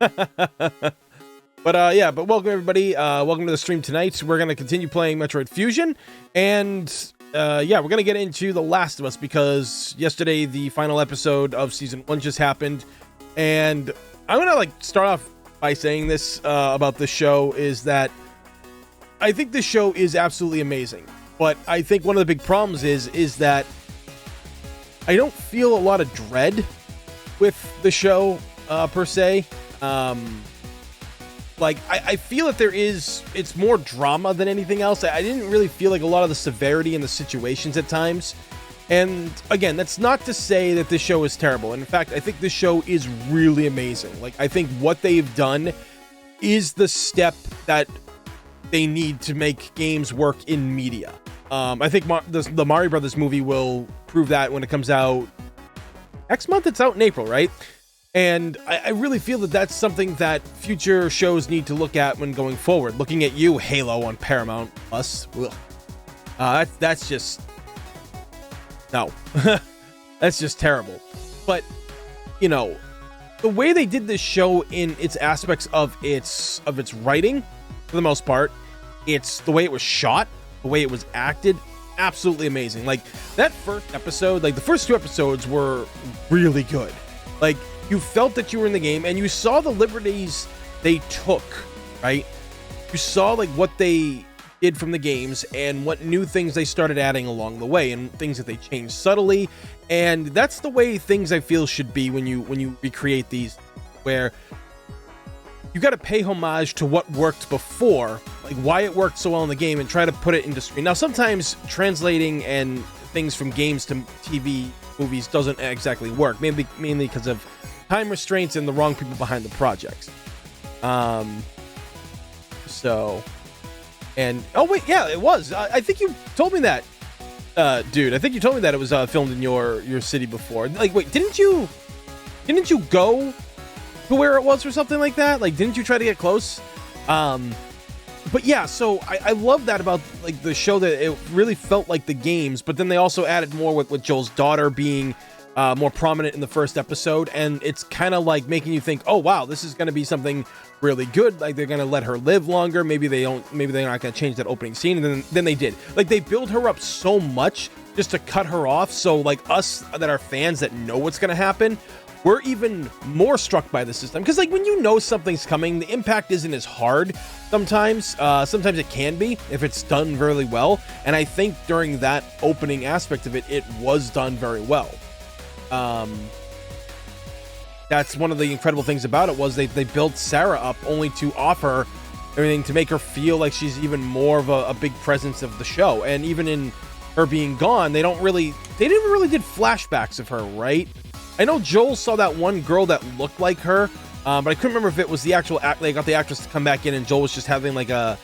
But welcome everybody. Welcome to the stream tonight. We're going to continue playing Metroid Fusion, and we're going to get into The Last of Us because yesterday the final episode of season 1 just happened, and I'm going to start off by saying this about the show is that I think this show is absolutely amazing, but I think one of the big problems is that I don't feel a lot of dread with the show per se. I feel that it's more drama than anything else. I didn't really feel like a lot of the severity in the situations at times. And again, that's not to say that this show is terrible. And in fact, I think this show is really amazing. I think what they've done is the step that they need to make games work in media. I think the Mario Brothers movie will prove that when it comes out next month. It's out in April, right? And I really feel that that's something that future shows need to look at when going forward. Looking at you, Halo on Paramount Plus. That's just... No. That's just terrible. But, the way they did this show in its aspects of its writing, for the most part, it's the way it was shot, the way it was acted, absolutely amazing. That first episode, the first 2 episodes were really good. You felt that you were in the game and you saw the liberties they took, right? You saw what they did from the games and what new things they started adding along the way and things that they changed subtly. And that's the way things I feel should be when you recreate these, where you got to pay homage to what worked before, why it worked so well in the game, and try to put it into screen. Now, sometimes translating and things from games to TV movies doesn't exactly work, mainly because of time restraints and the wrong people behind the projects. Oh wait, yeah, it was. I think you told me that, dude. I think you told me that it was filmed in your city before. Wait, didn't you go to where it was or something like that? Didn't you try to get close? But yeah, so I love that about the show, that it really felt like the games, but then they also added more with Joel's daughter being more prominent in the first episode, and it's kind of making you think, oh wow, this is going to be something really good. They're going to let her live longer. Maybe they're not going to change that opening scene, and then they did. They build her up so much just to cut her off, so us that are fans that know what's going to happen, we're even more struck by the system. Because when you know something's coming, the impact isn't as hard sometimes. Sometimes it can be if it's done really well, and I think during that opening aspect of it, it was done very well. That's one of the incredible things about it, was they built Sarah up only to offer everything to make her feel like she's even more of a big presence of the show. And even in her being gone, they never really did flashbacks of her, right? I know Joel saw that one girl that looked like her, but I couldn't remember if it was the actual they got the actress to come back in and Joel was just having a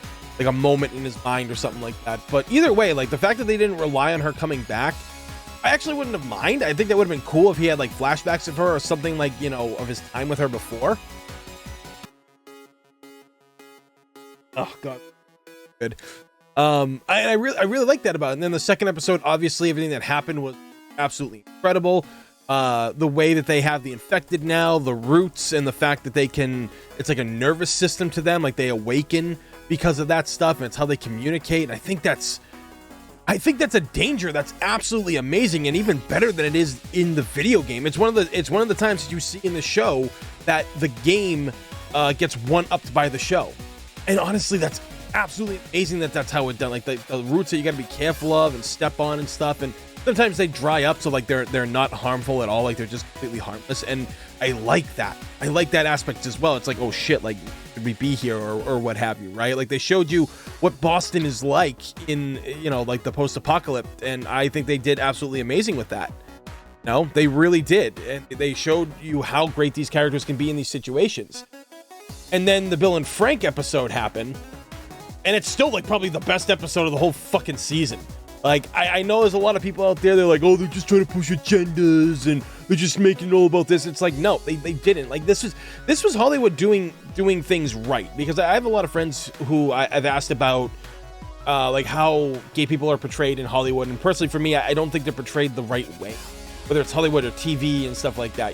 moment in his mind or something like that. But either way, the fact that they didn't rely on her coming back, I actually wouldn't have mind. I think that would have been cool if he had flashbacks of her or something of his time with her before. Oh god, good. I really like that about it. And then the second episode, obviously everything that happened was absolutely incredible. The way that they have the infected now, the roots, and the fact that it's a nervous system to them, they awaken because of that stuff, and it's how they communicate. And I think that's a danger that's absolutely amazing, and even better than it is in the video game. It's one of the times that you see in the show that the game gets one-upped by the show. And honestly, that's absolutely amazing that's how it's done. The roots that you got to be careful of and step on and stuff, and sometimes they dry up, so they're not harmful at all. They're just completely harmless, and I like that. I like that aspect as well. It's oh shit, could we be here or what have you, right? They showed you what Boston is like in the post-apocalypse, and I think they did absolutely amazing with that. They really did, and they showed you how great these characters can be in these situations. And then the Bill and Frank episode happened, and it's still probably the best episode of the whole fucking season. I know there's a lot of people out there, they're oh, they're just trying to push agendas and they're just making it all about this. It's no, they didn't. This was Hollywood doing things right, because I have a lot of friends who I've asked about how gay people are portrayed in Hollywood, and personally for me, I don't think they're portrayed the right way, whether it's Hollywood or TV and stuff like that.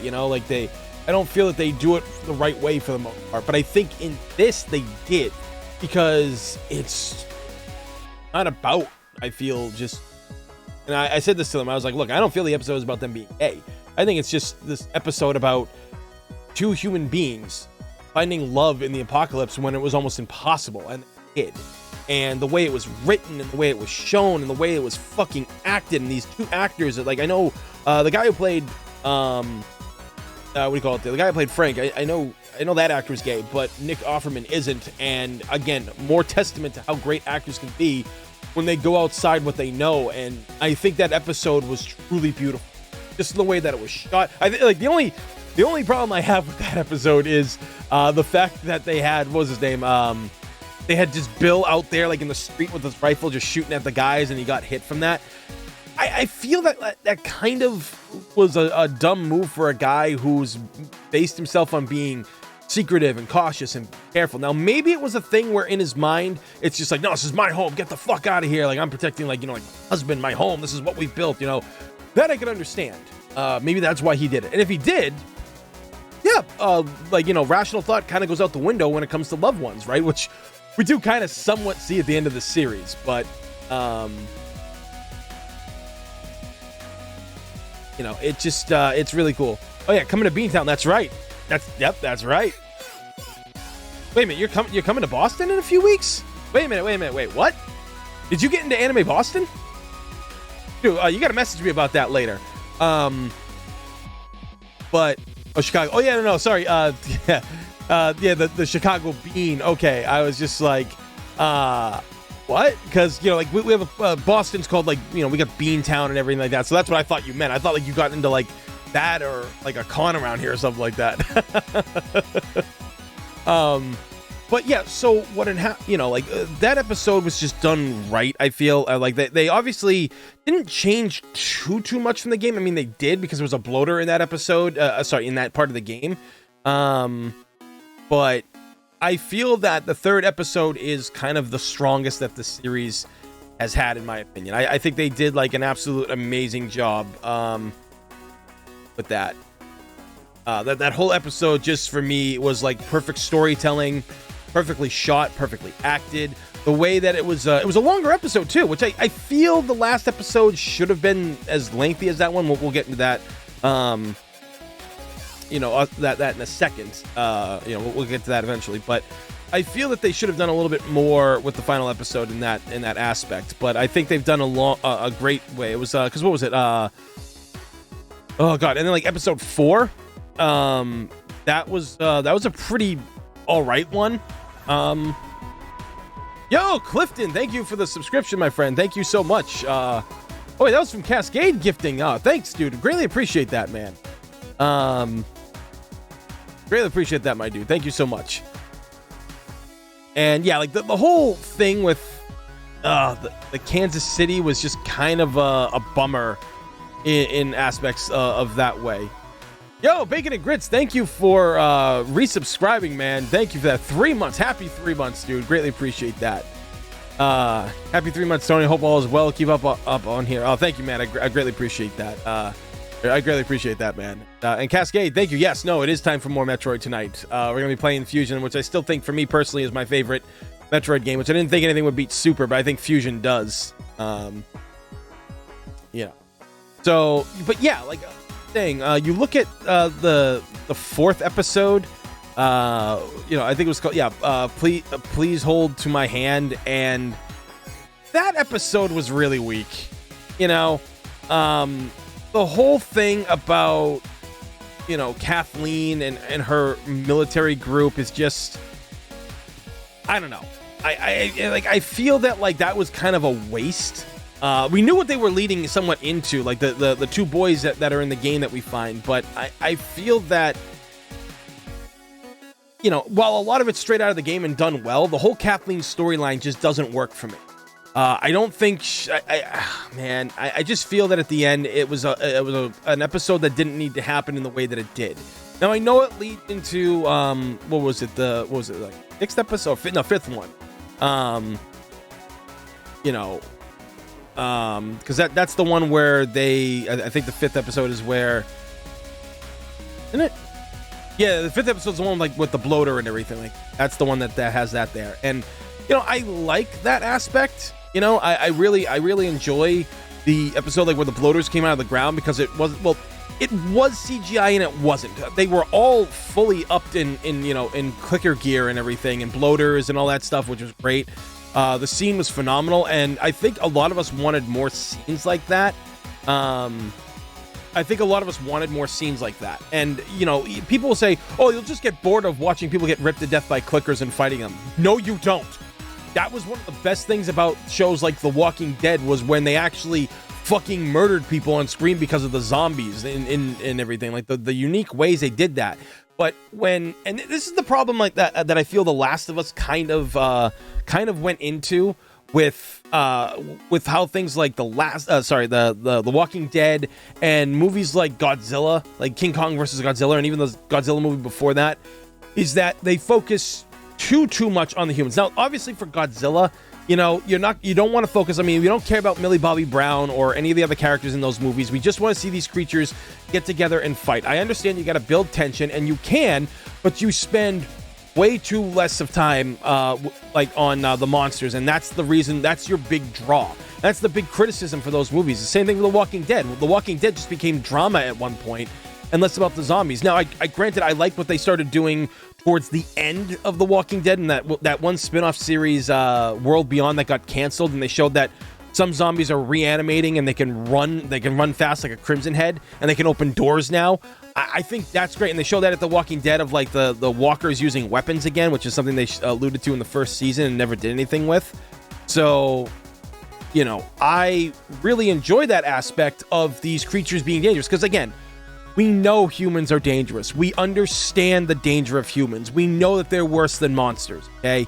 I don't feel that they do it the right way for the most part. But I think in this they did, because it's not about, I feel, just, and I said this to them, I was like, look, I don't feel the episode is about them being gay. I think it's just this episode about two human beings finding love in the apocalypse when it was almost impossible, and it did. And the way it was written, and the way it was shown, and the way it was fucking acted, and these two actors that, like, I know the guy who played what do you call it? The guy who played Frank, I know that actor is gay, but Nick Offerman isn't. And again, more testament to how great actors can be when they go outside what they know. And I think that episode was truly beautiful, just the way that it was shot. I think, like, the only problem I have with that episode is the fact that they had, what was his name? They had just Bill out there, like, in the street with his rifle, just shooting at the guys, and he got hit from that. I feel that kind of was a dumb move for a guy who's based himself on being secretive and cautious and careful. Now, maybe it was a thing where in his mind, it's just like, no, this is my home. Get the fuck out of here. Like, I'm protecting, like, you know, like, my husband, my home. This is what we've built, you know. That I can understand. Maybe that's why he did it. And if he did, yeah, like, you know, rational thought kind of goes out the window when it comes to loved ones, right? Which we do kind of somewhat see at the end of the series. But, you know, it just, it's really cool. Oh yeah, coming to Beantown. That's right. That's right. Wait a minute, you're coming to Boston in a few weeks? Wait a minute, wait, what? Did you get into Anime Boston? Dude, you gotta message me about that later. But, oh, Chicago. Oh yeah, no, sorry. Yeah, the Chicago Bean. Okay, I was just like, what? Because, you know, like, we have a Boston's called, like, you know, we got Beantown and everything like that. So that's what I thought you meant. I thought, like, you got into, like, that or like a con around here or something like that. But yeah, so what you know, like, that episode was just done right. I feel like they obviously didn't change too much from the game. I mean, they did, because there was a bloater in that episode. Sorry, in that part of the game. But I feel that the third episode is kind of the strongest that the series has had, in my opinion. I think they did, like, an absolute amazing job with that. That whole episode, just for me, was like perfect storytelling, perfectly shot, perfectly acted. The way that it was a longer episode too, which I feel the last episode should have been as lengthy as that one. We'll get into that. You know, that in a second. You know, we'll get to that eventually, but I feel that they should have done a little bit more with the final episode in that aspect. But I think they've done a great way. It was because what was it? Oh god, and then, like, episode 4, that was a pretty all right one. Yo, Clifton, thank you for the subscription, my friend. Thank you so much. Oh wait, that was from Cascade Gifting. Thanks, dude. Greatly appreciate that, man. Greatly appreciate that, my dude. Thank you so much. And yeah, like, the whole thing with the Kansas City was just kind of a bummer in aspects of that way. Yo, Bacon and Grits, thank you for resubscribing, man. Thank you for that. 3 months. Happy 3 months, dude. Greatly appreciate that. Happy 3 months, Tony. Hope all is well. Keep up on here. Oh, thank you, man. I greatly appreciate that. I greatly appreciate that, man. And Cascade, thank you. Yes, no, it is time for more Metroid tonight. We're going to be playing Fusion, which I still think, for me personally, is my favorite Metroid game, which I didn't think anything would beat Super, but I think Fusion does. Yeah. So, but yeah, like, thing, you look at the fourth episode, you know, I think it was called, yeah, please hold to my hand, and that episode was really weak. You know, the whole thing about, you know, Kathleen and her military group is just, I don't know. I feel that, like, that was kind of a waste. We knew what they were leading somewhat into, like the two boys that are in the game that we find, but I feel that, you know, while a lot of it's straight out of the game and done well, the whole Kathleen storyline just doesn't work for me. I don't think, man, I just feel that at the end it was an episode that didn't need to happen in the way that it did. Now I know it leads into what was it, like sixth episode? No, fifth one. You know, because that's the one where I think the fifth episode is where, isn't it? Yeah, the 5th episode's the one like with the bloater and everything. Like that's the one that has that there. And I like that aspect. I really enjoy the episode like where the bloaters came out of the ground, because it was CGI and it wasn't. They were all fully upped in clicker gear and everything, and bloaters and all that stuff, which was great. The scene was phenomenal, and I think a lot of us wanted more scenes like that. And people will say, "Oh, you'll just get bored of watching people get ripped to death by clickers and fighting them." No, you don't. That was one of the best things about shows like The Walking Dead, was when they actually fucking murdered people on screen because of the zombies and everything, like the unique ways they did that. But and this is the problem like that I feel The Last of Us kind of went into with how things like The Walking Dead and movies like Godzilla, like King Kong versus Godzilla, and even the Godzilla movie before that, is that they focus too much on the humans. Now, obviously for Godzilla, you don't want to focus. I mean, we don't care about Millie Bobby Brown or any of the other characters in those movies. We just want to see these creatures get together and fight. I understand you got to build tension, and you can, but you spend way too less of time on the monsters, and that's the reason. That's your big draw. That's the big criticism for those movies. The same thing with The Walking Dead. The Walking Dead just became drama at one point, and less about the zombies. Now, I granted, I like what they started doing towards the end of The Walking Dead, and that one spin-off series, World Beyond, that got canceled, and they showed that some zombies are reanimating and they can run fast like a Crimson Head, and they can open doors now. I think that's great, and they show that at The Walking Dead of like the walkers using weapons again, which is something they alluded to in the first season and never did anything with. So, I really enjoy that aspect of these creatures being dangerous, because again, we know humans are dangerous. We understand the danger of humans. We know that they're worse than monsters, okay?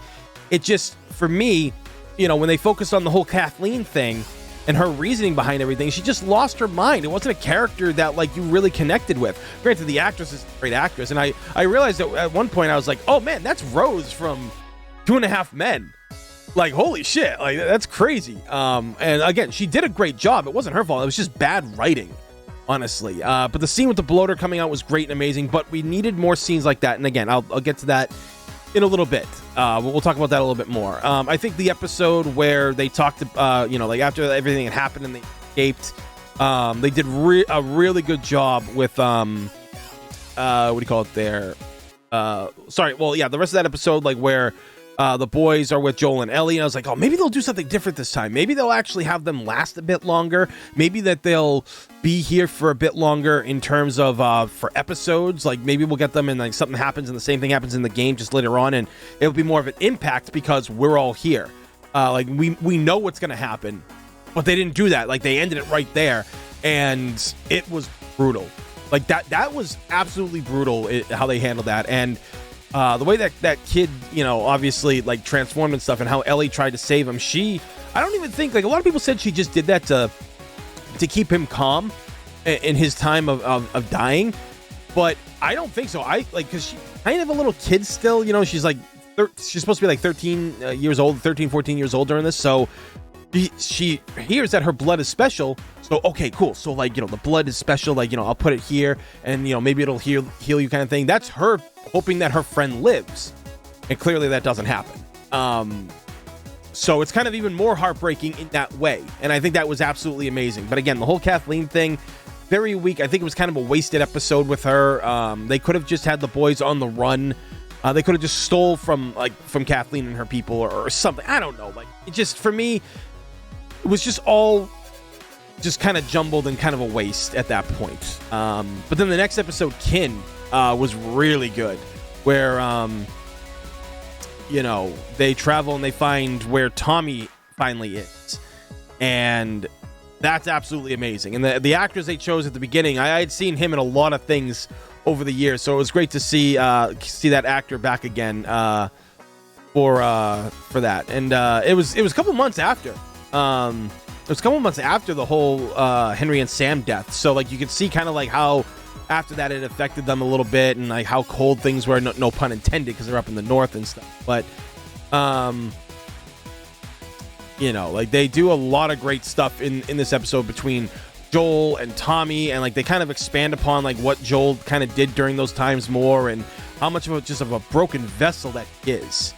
It just, for me, when they focused on the whole Kathleen thing and her reasoning behind everything, she just lost her mind. It wasn't a character that, like, you really connected with. Granted, the actress is a great actress, and I realized that at one point I was like, oh, man, that's Rose from 2.5 Men. Like, holy shit, like, that's crazy. And again, she did a great job. It wasn't her fault. It was just bad writing, honestly. But the scene with the bloater coming out was great and amazing, but we needed more scenes like that. And again, I'll get to that in a little bit. We'll talk about that a little bit more. I think the episode where they talked, like after everything had happened and they escaped, they did a really good job with, what do you call it there? The rest of that episode, like where the boys are with Joel and Ellie, and I was like, oh, maybe they'll do something different this time. Maybe they'll actually have them last a bit longer. Maybe that they'll be here for a bit longer in terms of for episodes. Like maybe we'll get them and like something happens and the same thing happens in the game just later on, and it'll be more of an impact because we're all here. Like we know what's gonna happen, but they didn't do that. Like they ended it right there, and it was brutal. Like that was absolutely brutal how they handled that. And the way that kid, obviously like transformed and stuff, and how Ellie tried to save him. I don't even think, like, a lot of people said she just did that to keep him calm in his time of dying, but I don't think so. Because she's kind of a little kid still, she's like, she's supposed to be like 13 years old, 13, 14 years old during this. So she hears that her blood is special. So, okay, cool. So like, the blood is special. Like, I'll put it here and, maybe it'll heal you kind of thing. That's her hoping that her friend lives. And clearly that doesn't happen. So it's kind of even more heartbreaking in that way. And I think that was absolutely amazing. But again, the whole Kathleen thing, very weak. I think it was kind of a wasted episode with her. They could have just had the boys on the run. They could have just stole from Kathleen and her people or something. I don't know. Like, it just, for me, it was just all just kind of jumbled and kind of a waste at that point. But then the next episode, Kin, was really good, where they travel and they find where Tommy finally is, and that's absolutely amazing. And the actors they chose at the beginning, I had seen him in a lot of things over the years, so it was great to see that actor back again for that. And it was a couple months after. It was a couple months after the whole Henry and Sam death, so like you could see kind of like how after that it affected them a little bit, and like how cold things were, no pun intended, because they're up in the north and stuff. But like they do a lot of great stuff in this episode between Joel and Tommy, and like they kind of expand upon like what Joel kind of did during those times more, and how much of a broken vessel that is.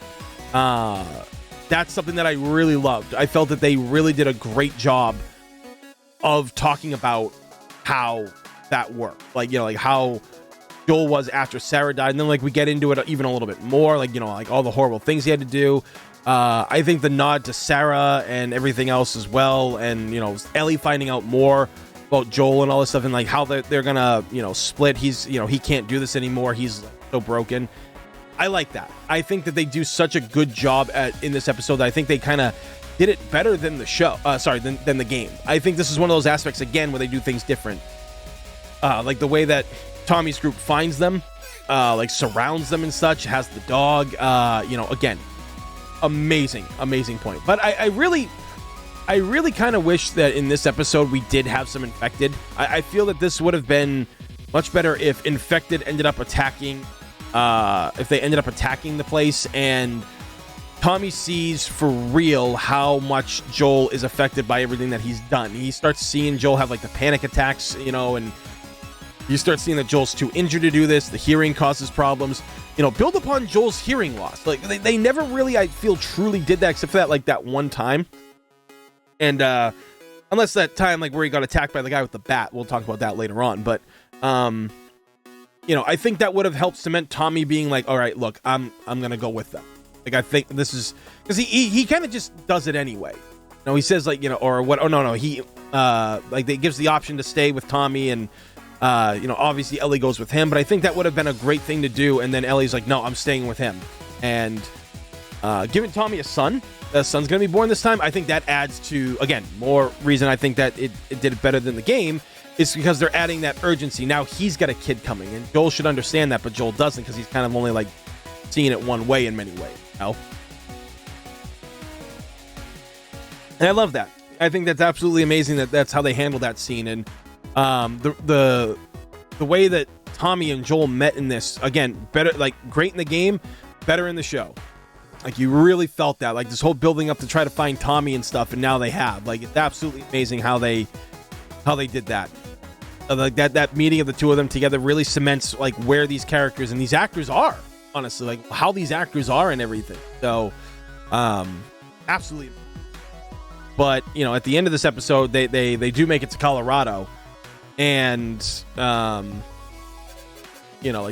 That's something that I really loved. I felt that they really did a great job of talking about how that worked, like, like how Joel was after Sarah died, and then like we get into it even a little bit more, like, like all the horrible things he had to do. I think the nod to Sarah and everything else as well, and Ellie finding out more about Joel and all this stuff, and like how they're gonna split. He's he can't do this anymore. He's so broken. I like that. I think that they do such a good job in this episode that I think they kind of did it better than the show. Than the game. I think this is one of those aspects again where they do things different. Like the way that Tommy's group finds them, like surrounds them and such, has the dog. Again, amazing point. But I really kind of wish that in this episode we did have some infected. I feel that this would have been much better if infected ended up attacking. If they ended up attacking the place, and Tommy sees for real how much Joel is affected by everything that he's done. He starts seeing Joel have like the panic attacks, and you start seeing that Joel's too injured to do this. The hearing causes problems. Build upon Joel's hearing loss. Like they never really, I feel, truly did that except for that one time. And unless that time like where he got attacked by the guy with the bat, we'll talk about that later on. But I think that would have helped cement Tommy being like, all right, look, I'm gonna go with them. Like I think this is because he kind of just does it anyway. He says like or what? Oh no, he like it gives the option to stay with Tommy, and obviously Ellie goes with him. But I think that would have been a great thing to do. And then Ellie's like, no, I'm staying with him, and giving Tommy a son. The son's gonna be born this time. I think that adds to, again, more reason I think that it did it better than the game. It's because they're adding that urgency. Now he's got a kid coming, and Joel should understand that, but Joel doesn't because he's kind of only like seeing it one way in many ways. And I love that. I think that's absolutely amazing that's how they handle that scene. And the way that Tommy and Joel met in this, again, better, like great in the game, better in the show. Like you really felt that, like this whole building up to try to find Tommy and stuff, and now they have. Like it's absolutely amazing how they did that. Like that meeting of the two of them together really cements like where these characters and these actors are, honestly, like how these actors are and everything. So absolutely. But at the end of this episode, they do make it to Colorado, and like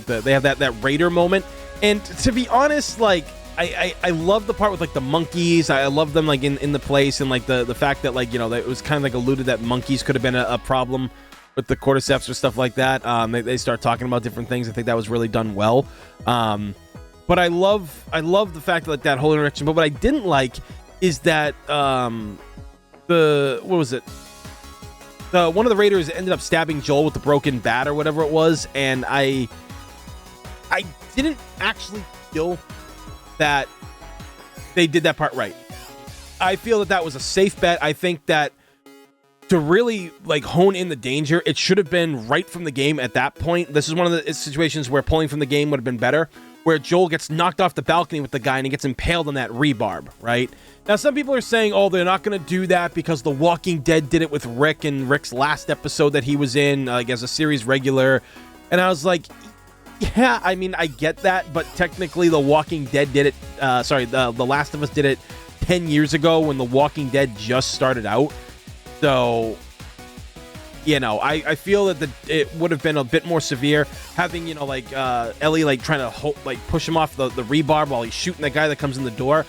they have that Raider moment. And to be honest, like I love the part with like the monkeys. I love them like in the place, and like the fact that like that it was kind of like alluded that monkeys could have been a problem with the cordyceps or stuff like that. They start talking about different things. I think that was really done well. But I love the fact that whole interaction. But what I didn't like is that one of the Raiders ended up stabbing Joel with the broken bat or whatever it was, and I didn't actually feel that they did that part right. I feel that was a safe bet. I think that to really like hone in the danger, it should have been right from the game at that point. This is one of the situations where pulling from the game would have been better, where Joel gets knocked off the balcony with the guy and he gets impaled on that rebarb, right? Now, some people are saying, oh, they're not going to do that because The Walking Dead did it with Rick in Rick's last episode that he was in, like as a series regular. And I was like, yeah, I mean, I get that, but technically The Walking Dead did it, The Last of Us did it 10 years ago when The Walking Dead just started out. So, I feel that it would have been a bit more severe having, Ellie like trying to push him off the rebar while he's shooting that guy that comes in the door.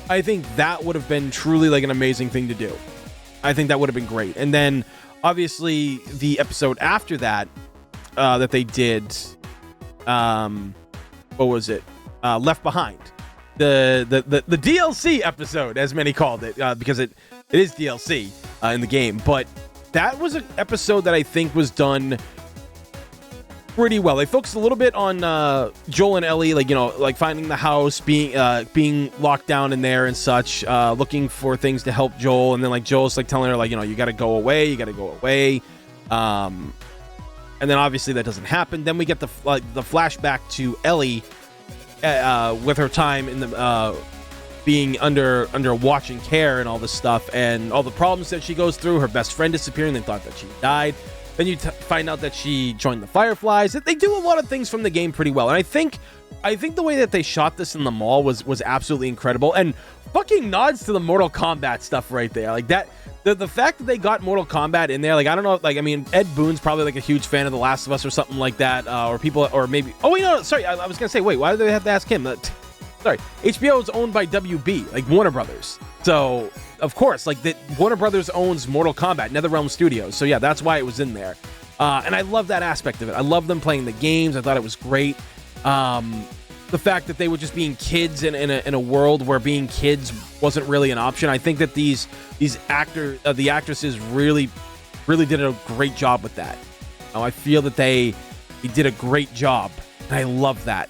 I think that would have been truly like an amazing thing to do. I think that would have been great. And then obviously the episode after that, that they did, what was it? Left Behind. The DLC episode, as many called it, because it is DLC in the game. But that was an episode that I think was done pretty well. They focused a little bit on Joel and Ellie, like finding the house, being locked down in there and such, looking for things to help Joel, and then like Joel's like telling her like, you got to go away, and then obviously that doesn't happen. Then we get the flashback to Ellie with her time in the being under watching care and all this stuff, and all the problems that she goes through, her best friend disappearing, they thought that she died. Then you find out that she joined the Fireflies. They do a lot of things from the game pretty well, and I think the way that they shot this in the mall was absolutely incredible, and fucking nods to the Mortal Kombat stuff right there. Like that, the fact that they got Mortal Kombat in there, like, I don't know, like, I mean, Ed Boon's probably like a huge fan of The Last of Us or something like that, or people, or maybe, oh wait, no, sorry, I was gonna say, wait, why do they have to ask him? Sorry, HBO is owned by WB, like Warner Brothers. So, of course, like, that Warner Brothers owns Mortal Kombat, NetherRealm Studios. So yeah, that's why it was in there. And I love that aspect of it. I love them playing the games. I thought it was great. The fact that they were just being kids in a world where being kids wasn't really an option. I think that the actresses really did a great job with that. I feel that they did a great job, and I love that.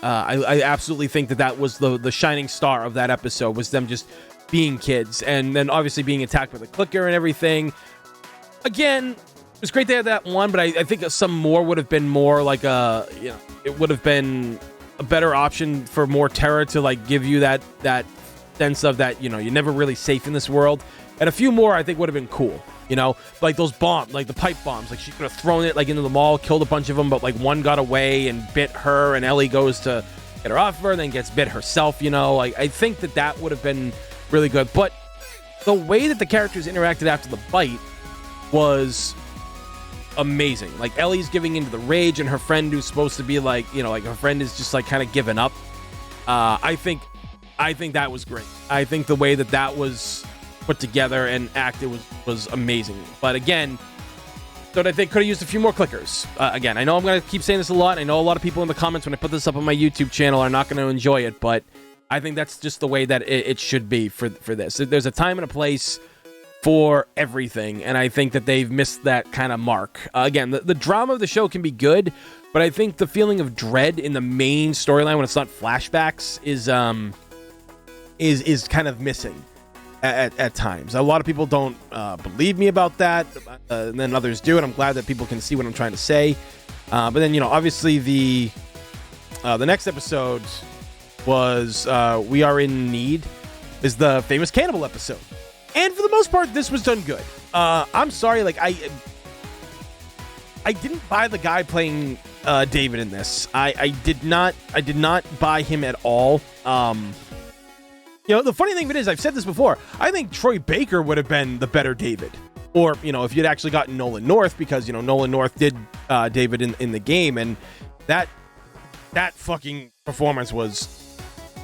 I absolutely think that was the shining star of that episode, was them just being kids, and then obviously being attacked by the clicker and everything. Again, it was great to have that one, but I think some more would have been more like it would have been a better option for more terror to like give you that sense of that, you're never really safe in this world. And a few more I think would have been cool. Like those bombs, like the pipe bombs, like she could have thrown it like into the mall, killed a bunch of them, but like one got away and bit her, and Ellie goes to get her off of her and then gets bit herself. Like, I think that would have been really good. But the way that the characters interacted after the bite was amazing. Like, Ellie's giving into the rage, and her friend, who's supposed to be like, like her friend, is just like kind of giving up. I think that was great. I think the way that was put together and acted was amazing. But again, so I think could have used a few more clickers. Again, I know I'm going to keep saying this a lot. I know a lot of people in the comments when I put this up on my YouTube channel are not going to enjoy it, but I think that's just the way that it should be for this. There's a time and a place for everything, and I think that they've missed that kind of mark. Again, the drama of the show can be good, but I think the feeling of dread in the main storyline when it's not flashbacks is kind of missing at times. A lot of people don't believe me about that, and then others do, and I'm glad that people can see what I'm trying to say. But then, obviously the next episode was We Are in Need, is the famous cannibal episode. And for the most part, this was done good. I'm sorry, like, I didn't buy the guy playing David in this. I did not buy him at all. The funny thing of it is, I've said this before, I think Troy Baker would have been the better David. Or, if you'd actually gotten Nolan North, because, Nolan North did David in the game, and that fucking performance was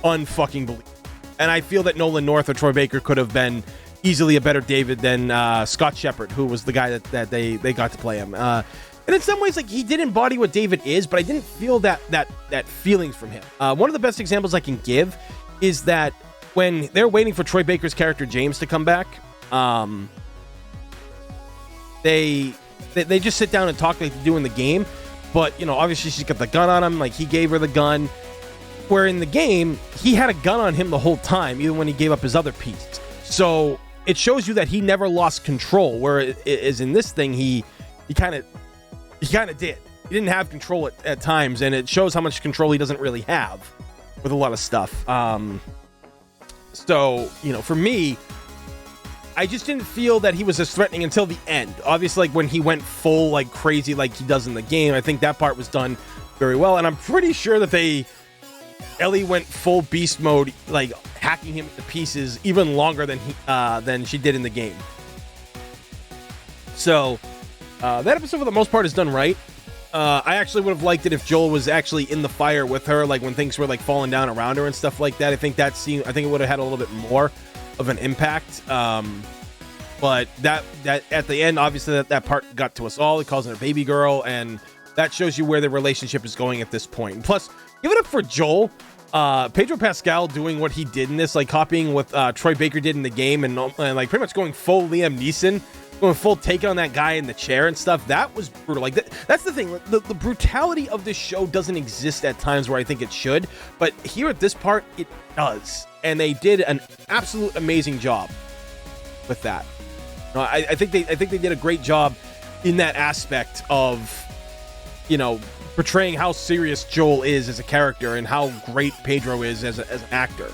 unfucking believable. And I feel that Nolan North or Troy Baker could have been easily a better David than Scott Shepard, who was the guy that they got to play him. And in some ways, like, he did embody what David is, but I didn't feel that feelings from him. One of the best examples I can give is that when they're waiting for Troy Baker's character James to come back, they just sit down and talk like they do in the game. But, obviously she's got the gun on him, like he gave her the gun. Where in the game, he had a gun on him the whole time, even when he gave up his other piece. So it shows you that he never lost control, whereas in this thing, he kind of did. He didn't have control at times, and it shows how much control he doesn't really have with a lot of stuff. So, for me, I just didn't feel that he was as threatening until the end. Obviously, like, when he went full, like, crazy like he does in the game, I think that part was done very well, and I'm pretty sure that Ellie went full beast mode, like hacking him to pieces even longer than she did in the game. So that episode for the most part is done right. I actually would have liked it if Joel was actually in the fire with her, like when things were like falling down around her and stuff like that. I think it would have had a little bit more of an impact. But that at the end, obviously that part got to us all. He calls her a baby girl, and that shows you where the relationship is going at this point. And plus, give it up for Joel. Pedro Pascal doing what he did in this, like copying what Troy Baker did in the game, and like pretty much going full Liam Neeson, going full taking on that guy in the chair and stuff. That was brutal. Like that's the thing. The brutality of this show doesn't exist at times where I think it should, but here at this part, it does, and they did an absolute amazing job with that. I think they did a great job in that aspect of, portraying how serious Joel is as a character and how great Pedro is as an actor.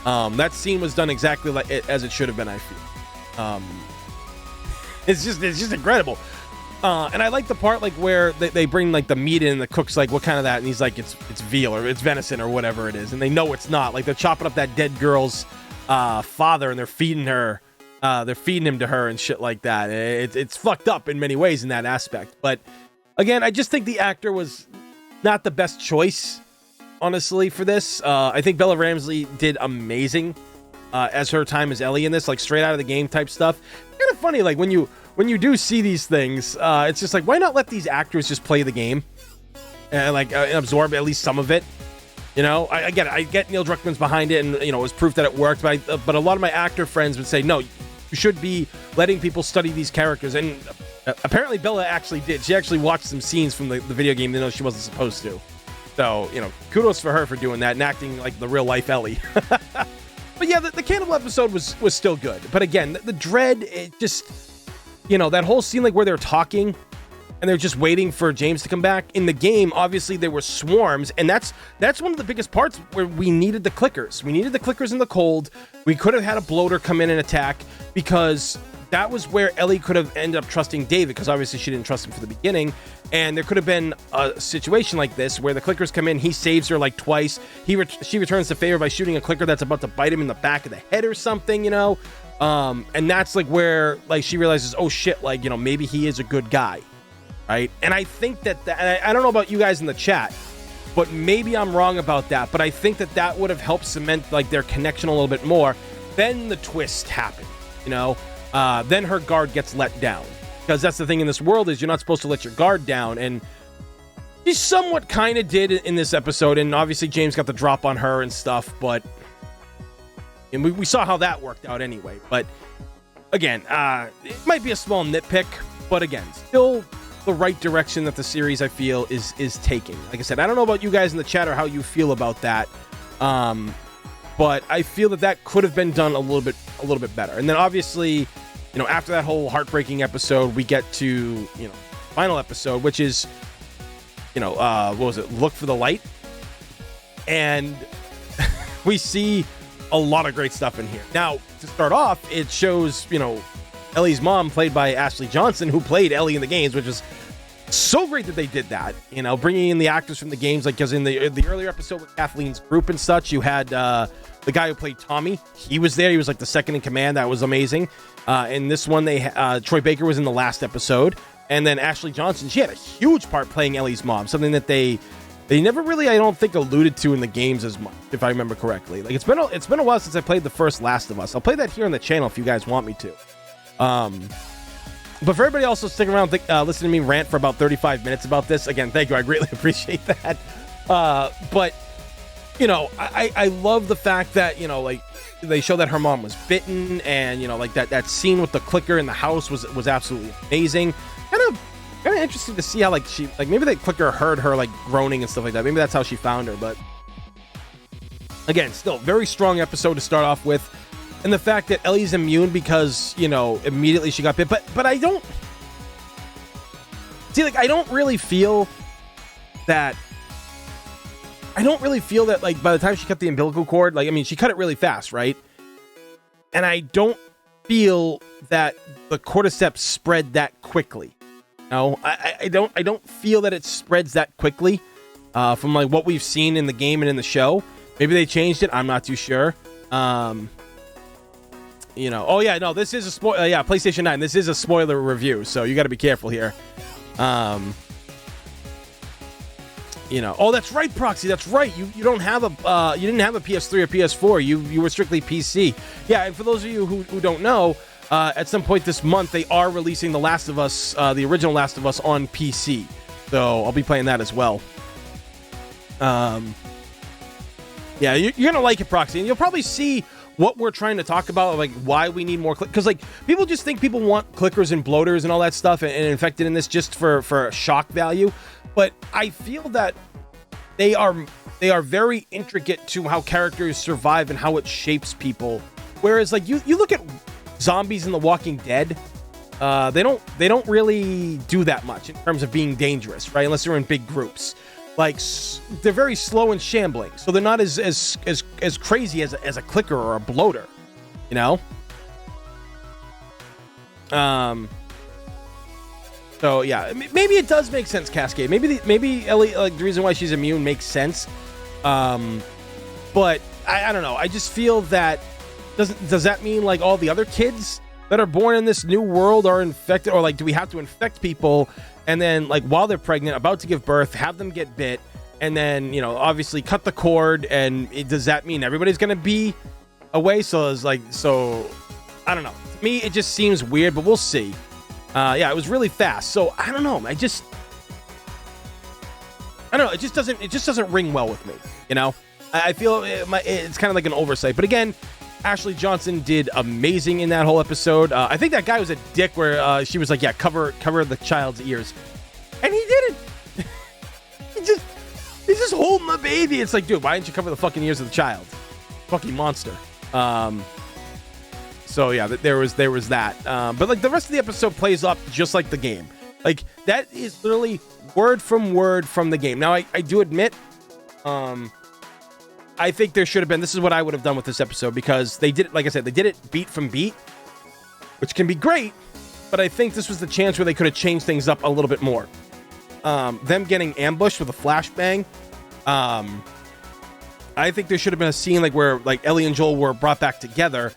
That scene was done exactly like as it should have been, I feel. It's just incredible. And I like the part like where they bring like the meat in, and the cook's like, what kind of that? And he's like, it's veal or it's venison or whatever it is. And they know it's not. Like they're chopping up that dead girl's father, and they're feeding him to her and shit like that. It's fucked up in many ways in that aspect. But again, I just think the actor was not the best choice, honestly, for this. I think Bella Ramsey did amazing as her time as Ellie in this, like straight out of the game type stuff. Kind of funny, like when you do see these things, it's just like, why not let these actors just play the game and like absorb at least some of it? You know, I get Neil Druckmann's behind it, and you know, it was proof that it worked. But a lot of my actor friends would say, no, you should be letting people study these characters. And apparently Bella actually did. She actually watched some scenes from the video game, even though she wasn't supposed to. So, you know, kudos for her for doing that and acting like the real life Ellie. But yeah, the cannibal episode was still good. But again, the dread, it just, you know, that whole scene like where they're talking and they're just waiting for James to come back. In the game, obviously there were swarms, and that's one of the biggest parts where we needed the clickers. We needed the clickers in the cold. We could have had a bloater come in and attack, because that was where Ellie could have ended up trusting David, because obviously she didn't trust him for the beginning. And there could have been a situation like this where the clickers come in, he saves her like twice. She returns the favor by shooting a clicker that's about to bite him in the back of the head or something, you know? And that's like where like she realizes, oh shit, like, you know, maybe he is a good guy, right? And I think that, and I don't know about you guys in the chat, but maybe I'm wrong about that, but I think that would have helped cement like their connection a little bit more. Then the twist happened, you know? Then her guard gets let down. Because that's the thing in this world, is you're not supposed to let your guard down. And she somewhat kind of did in this episode. And obviously James got the drop on her and stuff. But and we saw how that worked out anyway. But again, it might be a small nitpick. But again, still the right direction that the series, I feel, is taking. Like I said, I don't know about you guys in the chat or how you feel about that. But I feel that could have been done a little bit better. And then obviously, you know, after that whole heartbreaking episode, we get to, you know, final episode, which is, you know, what was it? Look for the Light. And we see a lot of great stuff in here. Now, to start off, it shows, you know, Ellie's mom, played by Ashley Johnson, who played Ellie in the games, which is so great that they did that, you know, bringing in the actors from the games. Like, because in the earlier episode with Kathleen's group and such, you had the guy who played Tommy. He was there. He was like the second in command. That was amazing. In this one, Troy Baker was in the last episode, and then Ashley Johnson, she had a huge part playing Ellie's mom, something that they never really, I don't think, alluded to in the games as much, if I remember correctly. Like, it's been a while since I played the first Last of Us. I'll play that here on the channel if you guys want me to. But for everybody also sticking around, listening to me rant for about 35 minutes about this, again, thank you. I greatly appreciate that. But, you know, I love the fact that, you know, like, they show that her mom was bitten, and, you know, like that scene with the clicker in the house was absolutely amazing. Kind of interesting to see how, like, she, like, maybe the clicker heard her, like, groaning and stuff like that. Maybe that's how she found her. But again, still very strong episode to start off with. And the fact that Ellie's immune because, you know, immediately she got bit. But I don't see, like, I don't really feel that, like, by the time she cut the umbilical cord, like, I mean, she cut it really fast, right? And I don't feel that the cordyceps spread that quickly. No, I don't feel that it spreads that quickly from, like, what we've seen in the game and in the show. Maybe they changed it. I'm not too sure. You know, oh yeah, no, this is a spoiler. Yeah, PlayStation 9. This is a spoiler review, so you got to be careful here. You know, oh, that's right, Proxy. That's right. You don't have a you didn't have a PS3 or PS4. You were strictly PC. Yeah, and for those of you who don't know, at some point this month they are releasing The Last of Us, the original Last of Us, on PC. So I'll be playing that as well. Yeah, you're gonna like it, Proxy, and you'll probably see what we're trying to talk about, like why we need more because, like, people just think people want clickers and bloaters and all that stuff and infected in this just for shock value. But I feel that they are very intricate to how characters survive and how it shapes people. Whereas, like, you look at zombies in The Walking Dead, they don't really do that much in terms of being dangerous, right? Unless they're in big groups. like they're very slow and shambling, so they're not as crazy as a clicker or a bloater, you know. So yeah, maybe it does make sense, Cascade. Maybe Ellie, like the reason why she's immune makes sense. But I don't know. I just feel that does that mean like all the other kids that are born in this new world are infected, or like do we have to infect people and then like while they're pregnant, about to give birth, have them get bit, and then obviously cut the cord? And does that mean everybody's gonna be away? So it's like, so I don't know. To me, it just seems weird, but we'll see. Yeah, it was really fast. So I don't know. I don't know. It just doesn't ring well with me. I feel it's kind of like an oversight. But again, Ashley Johnson did amazing in that whole episode. I think that guy was a dick where she was like, yeah, cover the child's ears. And he didn't. He's just holding the baby. It's like, dude, why didn't you cover the fucking ears of the child? Fucking monster. So yeah, there was that. But like the rest of the episode plays up just like the game. Like that is literally word from the game. Now I do admit, I think there should have been, this is what I would have done with this episode, because they did it, like I said, they did it beat from beat, which can be great, but I think this was the chance where they could have changed things up a little bit more. Them getting ambushed with a flashbang. I think there should have been a scene like where like Ellie and Joel were brought back together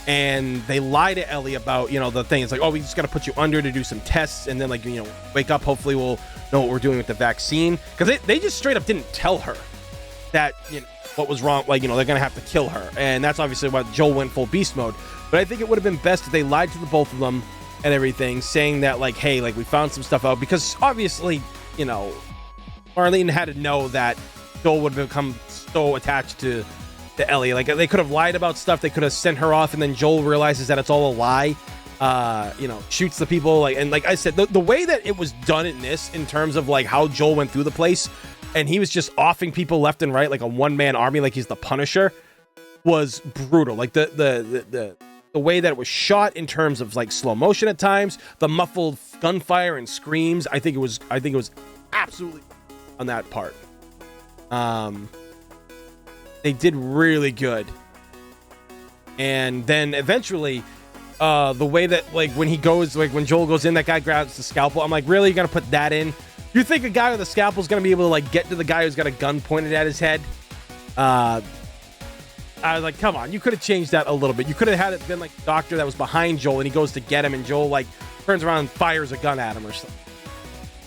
and they lie to Ellie about, the thing. It's like, oh, we just got to put you under to do some tests. And then like, wake up. Hopefully we'll know what we're doing with the vaccine. Because they just straight up didn't tell her that, what was wrong. Like, they're going to have to kill her. And that's obviously why Joel went full beast mode. But I think it would have been best if they lied to the both of them and everything, saying that like, hey, like we found some stuff out. Because obviously, Marlene had to know that Joel would have become so attached to Ellie. Like they could have lied about stuff. They could have sent her off, and then Joel realizes that it's all a lie. Shoots the people. Like, and like I said, the way that it was done in this, in terms of like how Joel went through the place, and he was just offing people left and right like a one-man army, like he's the Punisher, was brutal. Like the way that it was shot in terms of like slow motion at times, the muffled gunfire and screams. I think it was absolutely on that part. They did really good. And then eventually, the way that like when Joel goes in, that guy grabs the scalpel. I'm like, really? You're gonna put that in? You think a guy with a scalpel is gonna be able to like get to the guy who's got a gun pointed at his head? I was like, come on, you could have changed that a little bit. You could have had it been like the doctor that was behind Joel and he goes to get him and Joel like turns around and fires a gun at him or something.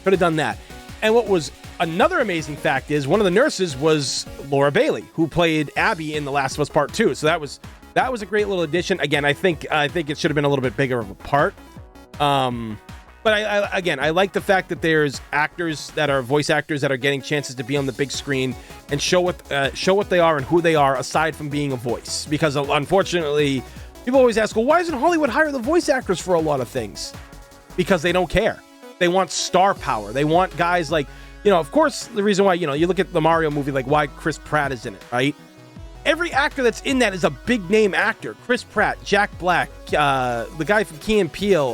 Could have done that. And what was another amazing fact is one of the nurses was Laura Bailey, who played Abby in The Last of Us Part 2. So that was a great little addition. Again, I think it should have been a little bit bigger of a part. But I like the fact that there's actors that are voice actors that are getting chances to be on the big screen and show what they are and who they are, aside from being a voice. Because unfortunately, people always ask, well, why doesn't Hollywood hire the voice actors for a lot of things? Because they don't care. They want star power. They want guys like, of course, the reason why, you look at the Mario movie, like why Chris Pratt is in it, right? Every actor that's in that is a big name actor. Chris Pratt, Jack Black, the guy from Key and Peele,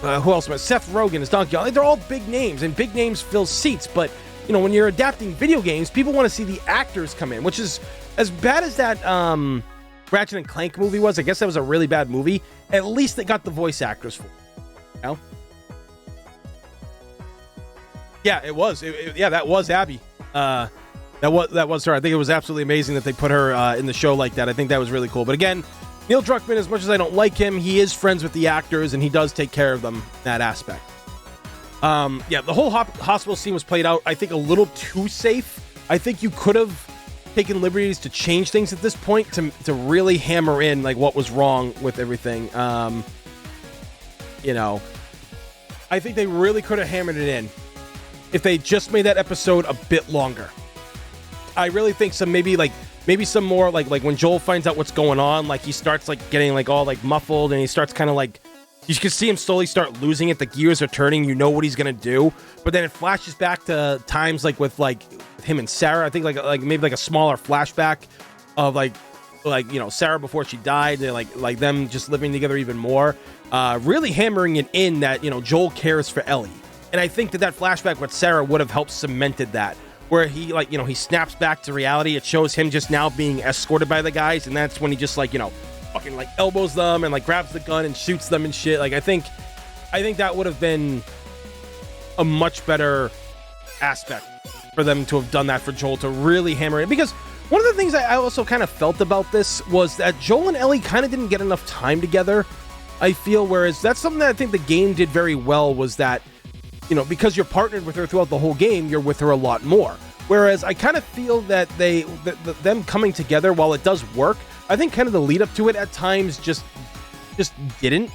who else? Seth Rogen is Donkey Kong. They're all big names, and big names fill seats. But, when you're adapting video games, people want to see the actors come in, which is as bad as that Ratchet and Clank movie was. I guess that was a really bad movie. At least they got the voice actors for it. Yeah, it was. That was Abby. That was her. I think it was absolutely amazing that they put her in the show like that. I think that was really cool. But again, Neil Druckmann, as much as I don't like him, he is friends with the actors, and he does take care of them in that aspect. The whole hospital scene was played out, I think, a little too safe. I think you could have taken liberties to change things at this point to really hammer in like what was wrong with everything. I think they really could have hammered it in if they just made that episode a bit longer. I really think maybe some more like when Joel finds out what's going on, like he starts like getting like all like muffled, and he starts kind of like, you can see him slowly start losing it. The gears are turning. You know what he's gonna do, but then it flashes back to times like with him and Sarah. I think like maybe like a smaller flashback of like Sarah before she died. They're like them just living together even more. Really hammering it in that Joel cares for Ellie. And I think that flashback with Sarah would have helped cemented that, where he, like, he snaps back to reality. It shows him just now being escorted by the guys, and that's when he just, like, fucking, like, elbows them and, like, grabs the gun and shoots them and shit. Like, I think that would have been a much better aspect for them to have done that, for Joel to really hammer it. Because one of the things I also kind of felt about this was that Joel and Ellie kind of didn't get enough time together, I feel, whereas that's something that I think the game did very well, was that, because you're partnered with her throughout the whole game, you're with her a lot more. Whereas I kind of feel that them coming together, while it does work, I think kind of the lead up to it at times just didn't.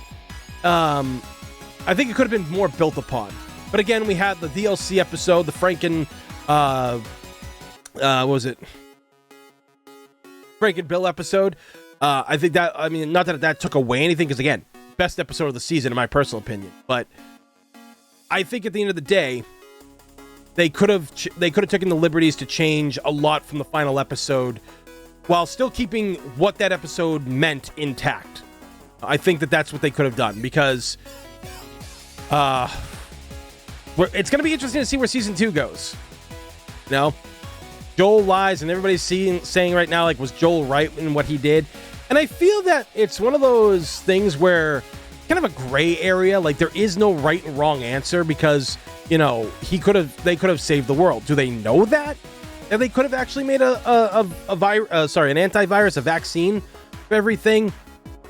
I think it could have been more built upon. But again, we had the DLC episode, the Franken, what was it? Frank and Bill episode. I think that, not that took away anything, because again, best episode of the season in my personal opinion. But I think at the end of the day, they could have taken the liberties to change a lot from the final episode, while still keeping what that episode meant intact. I think that that's what they could have done, because it's going to be interesting to see where season 2 goes. Joel lies, and everybody's saying right now, like, was Joel right in what he did? And I feel that it's one of those things where kind of a gray area. Like, there is no right and wrong answer, because they could have saved the world. Do they know that? And they could have actually made an antivirus, a vaccine for everything.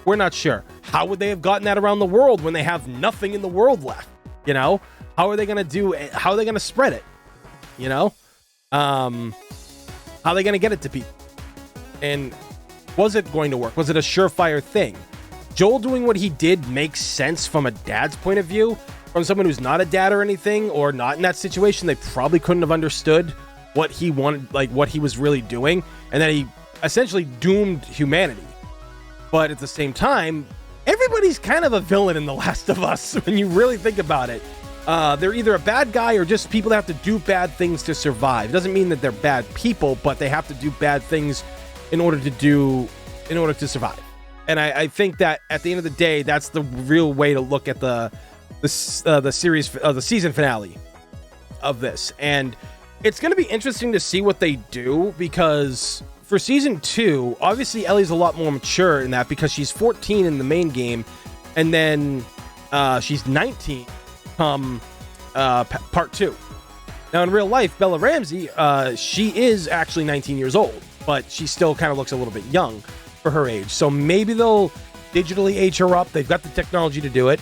We're not sure. How would they have gotten that around the world when they have nothing in the world left? How are they going to spread it? How are they going to get it to people? And was it going to work? Was it a surefire thing? Joel doing what he did makes sense from a dad's point of view. From someone who's not a dad or anything, or not in that situation, they probably couldn't have understood what he wanted, like what he was really doing, and that he essentially doomed humanity. But at the same time, everybody's kind of a villain in The Last of Us when you really think about it. They're either a bad guy or just people that have to do bad things to survive. It doesn't mean that they're bad people, but they have to do bad things in order to survive. And I think that at the end of the day, that's the real way to look at the series, the season finale of this. And it's going to be interesting to see what they do, because for season 2, obviously Ellie's a lot more mature in that, because she's 14 in the main game, and then she's 19 part 2. Now in real life, Bella Ramsey, she is actually 19 years old, but she still kind of looks a little bit young for her age. So maybe they'll digitally age her up. They've got the technology to do it.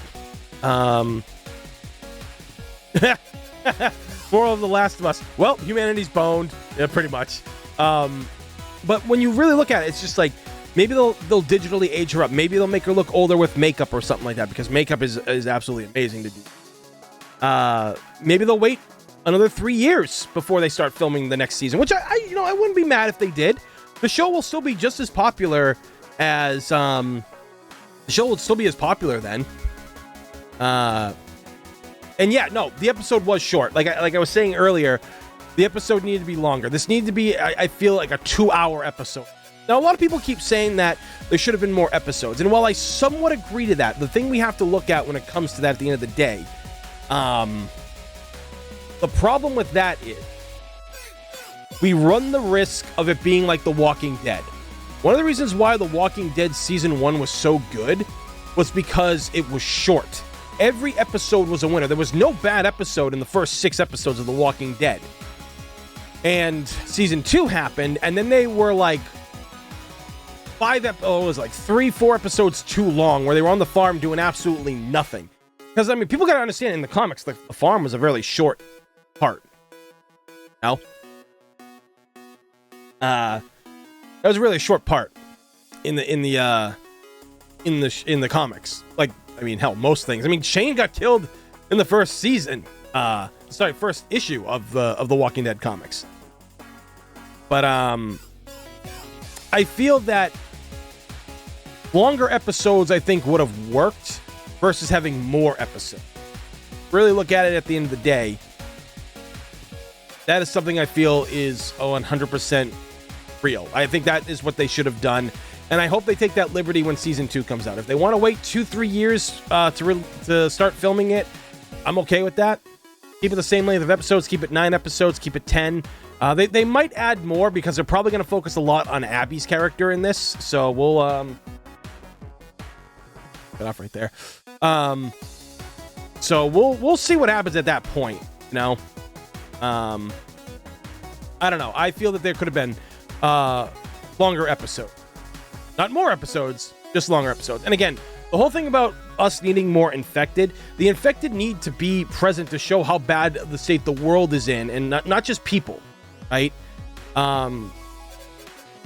More of The Last of Us. Well, humanity's boned, yeah, pretty much. But when you really look at it, it's just like, maybe they'll digitally age her up. Maybe they'll make her look older with makeup or something like that, because makeup is absolutely amazing to do. Maybe they'll wait another 3 years before they start filming the next season, which I wouldn't be mad if they did. The show will still be just as popular as the show will still be as popular then. And yeah, no, the episode was short. Like I was saying earlier, the episode needed to be longer. This needed to be, I feel like, a 2-hour episode. Now, a lot of people keep saying that there should have been more episodes. And while I somewhat agree to that, the thing we have to look at when it comes to that at the end of the day, the problem with that is we run the risk of it being like The Walking Dead. One of the reasons why The Walking Dead Season 1 was so good was because it was short. Every episode was a winner. There was no bad episode in the first 6 episodes of The Walking Dead. And Season 2 happened, and then they were like 3-4 episodes too long, where they were on the farm doing absolutely nothing. Because, people gotta understand, in the comics, the farm was a really short part. No? That was a really short part in the comics. Like, hell, most things. Shane got killed in the first season. First issue of the Walking Dead comics. But I feel that longer episodes, I think, would have worked versus having more episodes. Really look at it at the end of the day. That is something I feel is 100% real. I think that is what they should have done. And I hope they take that liberty when Season 2 comes out. If they want to wait 2-3 years to start filming it, I'm okay with that. Keep it the same length of episodes. Keep it 9 episodes. Keep it 10. They might add more because they're probably going to focus a lot on Abby's character in this. So we'll get off right there. So we'll see what happens at that point. You know, I don't know. I feel that there could have been longer episodes, not more episodes, just longer episodes. And again, the whole thing about us needing more infected, the infected need to be present to show how bad the state the world is in, and not just people, right?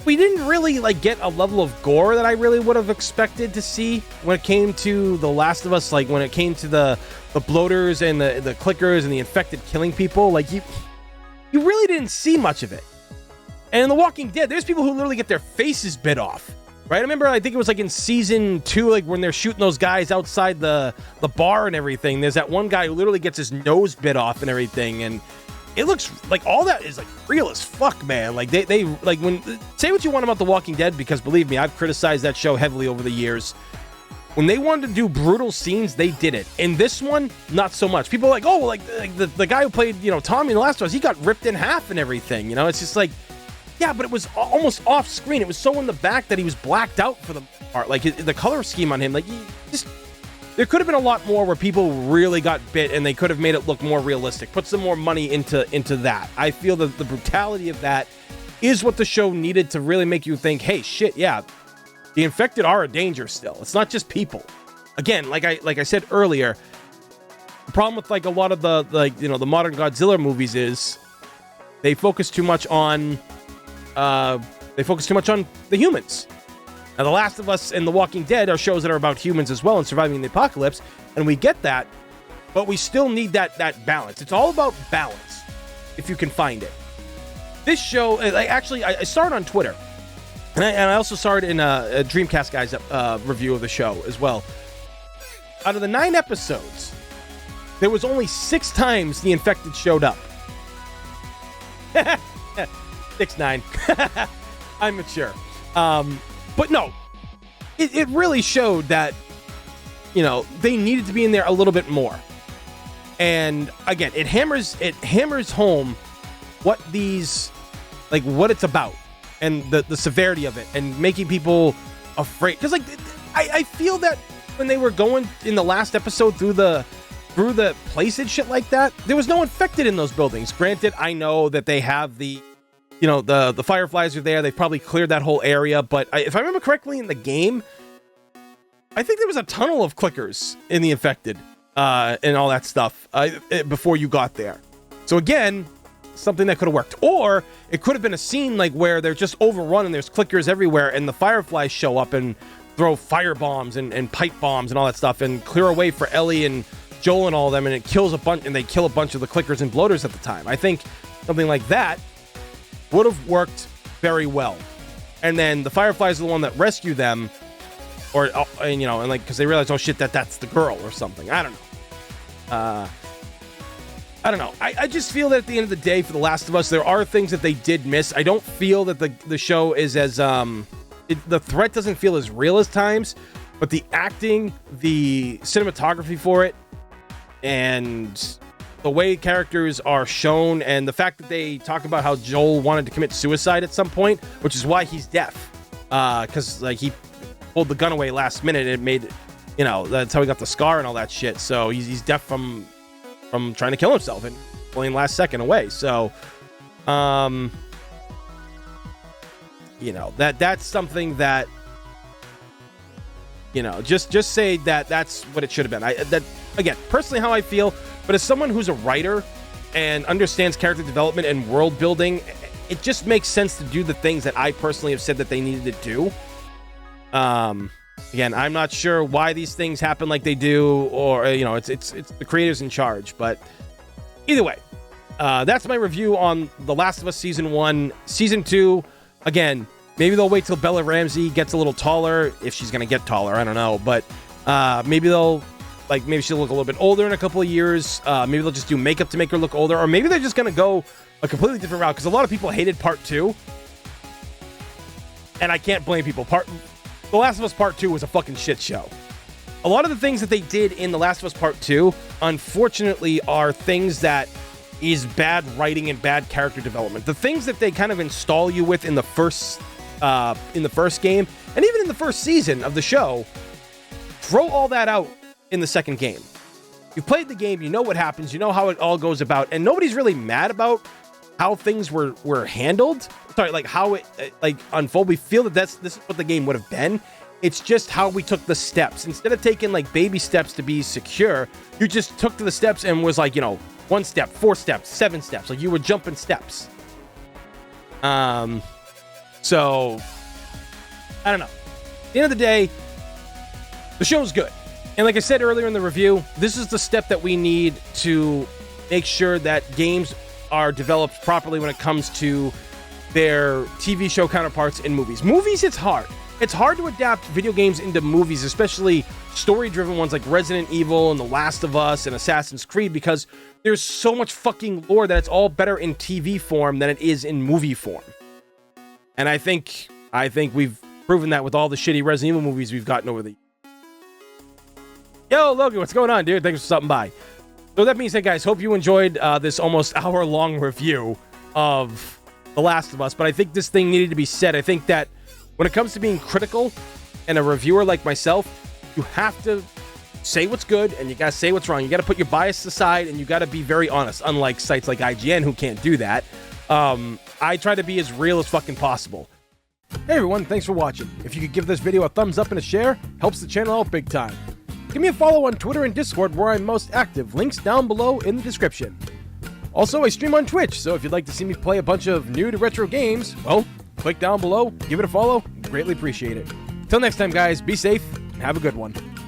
We didn't really like get a level of gore that I really would have expected to see when it came to The Last of Us. Like when it came to the bloaters and the clickers and the infected killing people, like you really didn't see much of it. And in The Walking Dead, there's people who literally get their faces bit off, right? I remember, I think it was like in season 2, like when they're shooting those guys outside the bar and everything. There's that one guy who literally gets his nose bit off and everything, and it looks like all that is like real as fuck, man. Like they like, when say what you want about The Walking Dead, because believe me, I've criticized that show heavily over the years. When they wanted to do brutal scenes, they did it. In this one, not so much. People are like, oh, like the guy who played, you know, Tommy in The Last of Us, he got ripped in half and everything. You know, it's just like, yeah, but it was almost off screen. It was so in the back that he was blacked out for the part. Like the color scheme on him, like there could have been a lot more where people really got bit, and they could have made it look more realistic. Put some more money into that. I feel that the brutality of that is what the show needed to really make you think, hey, shit, yeah, the infected are a danger still. It's not just people. Again, like I said earlier, the problem with like a lot of the the modern Godzilla movies is they focus too much on the humans. Now, The Last of Us and The Walking Dead are shows that are about humans as well and surviving the apocalypse, and we get that, but we still need that balance. It's all about balance, if you can find it. This show, I saw it on Twitter, and I also saw it in a Dreamcast Guy's review of the show as well. Out of the 9 episodes, there was only 6 times the infected showed up. 6-9. I'm mature. But no, it really showed that, you know, they needed to be in there a little bit more. And again, it hammers home what what it's about and the severity of it, and making people afraid. Because like I feel that when they were going in the last episode through the place and shit like that, there was no infected in those buildings. Granted, I know that they have the fireflies are there. They've probably cleared that whole area. But if I remember correctly in the game, I think there was a tunnel of clickers in the infected and all that stuff before you got there. So again, something that could have worked. Or it could have been a scene like where they're just overrun and there's clickers everywhere, and the fireflies show up and throw fire bombs and pipe bombs and all that stuff and clear a way for Ellie and Joel and all of them, and it kills a bunch, and they kill a bunch of the clickers and bloaters at the time. I think something like that would have worked very well. And then the fireflies are the one that rescue them, or and like, because they realize, oh shit, that's the girl or something. I don't know. I just feel that at the end of the day, for The Last of Us, there are things that they did miss. I don't feel that the show is as the threat doesn't feel as real as times, but the acting, the cinematography for it, and the way characters are shown, and the fact that they talk about how Joel wanted to commit suicide at some point, which is why he's deaf, because like he pulled the gun away last minute, and it made, that's how he got the scar and all that shit. So he's deaf from trying to kill himself and pulling last second away. So that's something that, just say that that's what it should have been. That again, personally, how I feel. But as someone who's a writer and understands character development and world building, it just makes sense to do the things that I personally have said that they needed to do. Again, I'm not sure why these things happen like they do, or it's the creators in charge. But either way, that's my review on The Last of Us Season 1. Season 2, again, maybe they'll wait till Bella Ramsey gets a little taller, if she's going to get taller, I don't know. But maybe she'll look a little bit older in a couple of years. Maybe they'll just do makeup to make her look older. Or maybe they're just going to go a completely different route, because a lot of people hated Part 2. And I can't blame people. The Last of Us Part 2 was a fucking shit show. a lot of the things that they did in The Last of Us Part 2, unfortunately, are things that is bad writing and bad character development. The things that they kind of install you with in the first game, and even in the first season of the show, throw all that out in the second game. You've played the game, you know what happens, you know how it all goes about, and nobody's really mad about how things were handled. Sorry, like how it unfold. We feel that this is what the game would have been. It's just how we took the steps. Instead of taking like baby steps to be secure, you just took to the steps and was like, 1 step, 4 steps, 7 steps. Like you were jumping steps. So I don't know. At the end of the day, the show's good. And like I said earlier in the review, this is the step that we need to make sure that games are developed properly when it comes to their TV show counterparts in movies. Movies, it's hard. It's hard to adapt video games into movies, especially story-driven ones like Resident Evil and The Last of Us and Assassin's Creed, because there's so much fucking lore that it's all better in TV form than it is in movie form. And I think we've proven that with all the shitty Resident Evil movies we've gotten over the years. Yo, Logan, what's going on, dude? Thanks for stopping by. So that being said, guys, hope you enjoyed this almost hour-long review of The Last of Us, but I think this thing needed to be said. I think that when it comes to being critical and a reviewer like myself, you have to say what's good and you gotta say what's wrong. You gotta put your bias aside and you gotta be very honest, unlike sites like IGN who can't do that. I try to be as real as fucking possible. Hey everyone, thanks for watching. If you could give this video a thumbs up and a share, helps the channel out big time. Give me a follow on Twitter and Discord where I'm most active. Links down below in the description. Also, I stream on Twitch, so if you'd like to see me play a bunch of new to retro games, well, click down below, give it a follow, greatly appreciate it. Till next time, guys, be safe and have a good one.